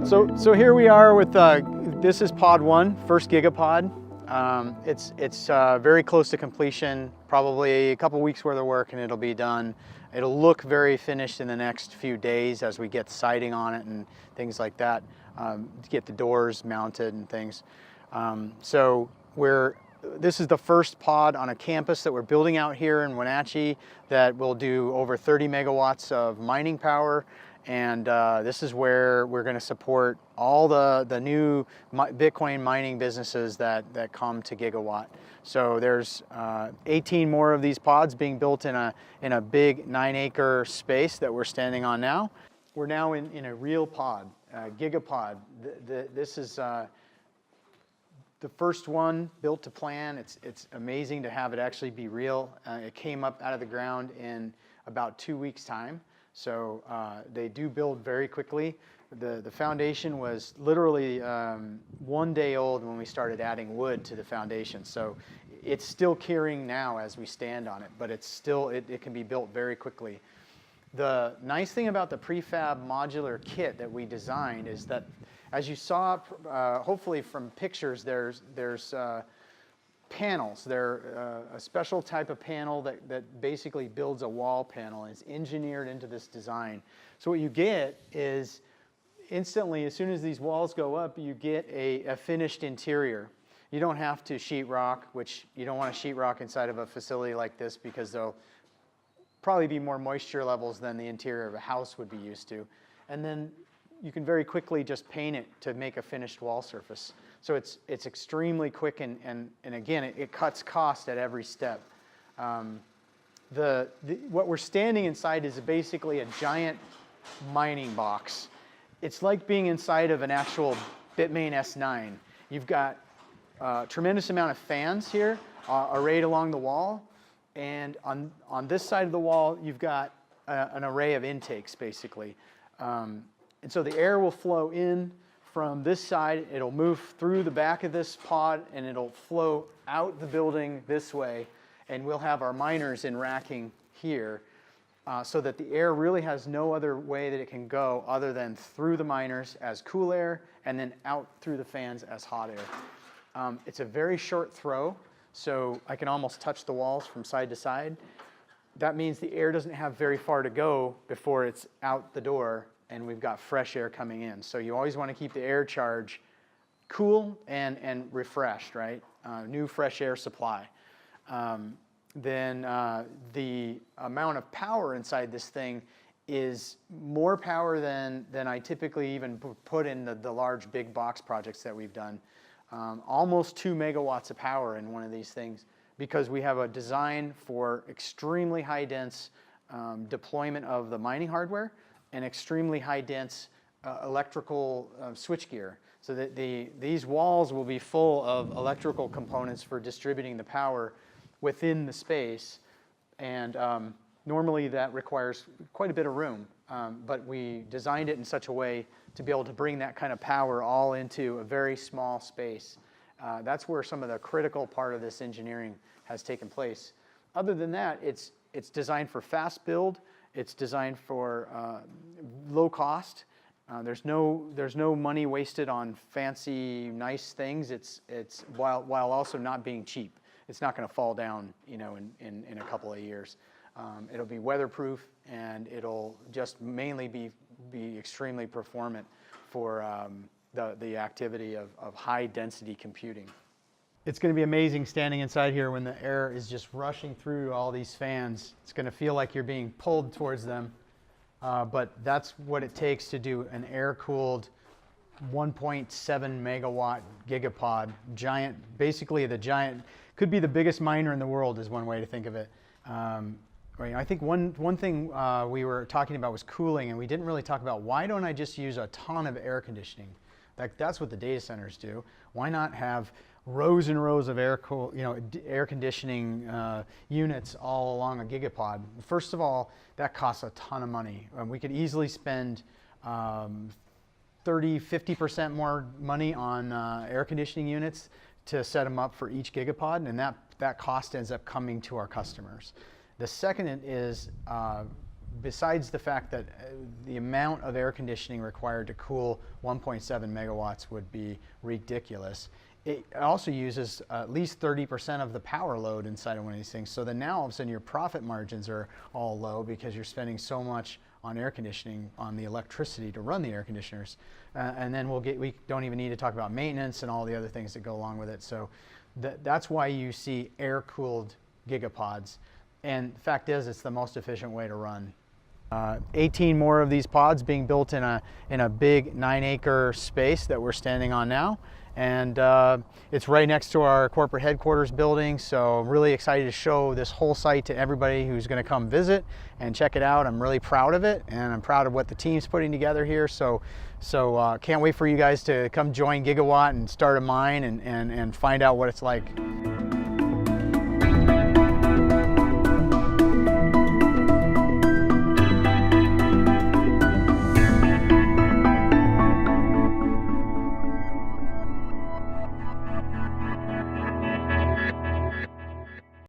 So here we are with, this is pod 1, first Giga Pod. It's very close to completion, probably a couple weeks worth of work and it'll be done. It'll look very finished in the next few days as we get siding on it and things like that, to get the doors mounted and things. This is the first pod on a campus that we're building out here in Wenatchee that will do over 30 megawatts of mining power. And this is where we're going to support all the new Bitcoin mining businesses that come to Gigawatt. So there's 18 more of these pods being built in a big 9-acre space that we're standing on now. We're now in a real pod, Gigapod. This is the first one built to plan. It's amazing to have it actually be real. It came up out of the ground in about 2 weeks' time. So they do build very quickly. The foundation was literally 1 day old when we started adding wood to the foundation. So it's still curing now as we stand on it, but it's still, it can be built very quickly. The nice thing about the prefab modular kit that we designed is that, as you saw, hopefully from pictures, there's panels. They're a special type of panel that basically builds a wall panel and is engineered into this design. So what you get is instantly, as soon as these walls go up, you get a finished interior. You don't have to sheetrock, which you don't want to sheetrock inside of a facility like this because there'll probably be more moisture levels than the interior of a house would be used to. And then you can very quickly just paint it to make a finished wall surface. So it's extremely quick and again, it cuts cost at every step. What we're standing inside is basically a giant mining box. It's like being inside of an actual Bitmain S9. You've got a tremendous amount of fans here arrayed along the wall. And on this side of the wall, you've got an array of intakes, basically. And so the air will flow in from this side. It'll move through the back of this pod, and it'll flow out the building this way. And we'll have our miners in racking here so that the air really has no other way that it can go other than through the miners as cool air and then out through the fans as hot air. It's a very short throw, so I can almost touch the walls from side to side. That means the air doesn't have very far to go before it's out the door and we've got fresh air coming in. So you always want to keep the air charge cool and refreshed, right? New fresh air supply. Then the amount of power inside this thing is more power than I typically even put in the large big box projects that we've done. Almost 2 megawatts of power in one of these things because we have a design for extremely high dense deployment of the mining hardware and extremely high dense electrical switchgear. So that these walls will be full of electrical components for distributing the power within the space. And normally that requires quite a bit of room, but we designed it in such a way to be able to bring that kind of power all into a very small space. That's where some of the critical part of this engineering has taken place. Other than that, it's designed for fast build. It's designed for low cost. There's no money wasted on fancy, nice things. It's while also not being cheap. It's not going to fall down, you know, in a couple of years. It'll be weatherproof and it'll just mainly be extremely performant for the activity of high density computing. It's going to be amazing standing inside here when the air is just rushing through all these fans. It's going to feel like you're being pulled towards them, but that's what it takes to do an air-cooled 1.7 megawatt gigapod. Giant, basically could be the biggest miner in the world is one way to think of it. I think one thing we were talking about was cooling, and we didn't really talk about why don't I just use a ton of air conditioning? Like that's what the data centers do. Why not have rows and rows of air conditioning units all along a gigapod? First of all, that costs a ton of money. We could easily spend 30–50% more money on air conditioning units to set them up for each gigapod, and that cost ends up coming to our customers. The second is besides the fact that the amount of air conditioning required to cool 1.7 megawatts would be ridiculous, it also uses at least 30% of the power load inside of one of these things. So then now all of a sudden your profit margins are all low because you're spending so much on air conditioning, on the electricity to run the air conditioners. And then we don't even need to talk about maintenance and all the other things that go along with it. So that's why you see air-cooled gigapods. And the fact is, it's the most efficient way to run. 18 more of these pods being built in a big 9-acre space that we're standing on now. And it's right next to our corporate headquarters building, so I'm really excited to show this whole site to everybody who's going to come visit and check it out. I'm really proud of it, and I'm proud of what the team's putting together here. So can't wait for you guys to come join Gigawatt and start a mine and find out what it's like.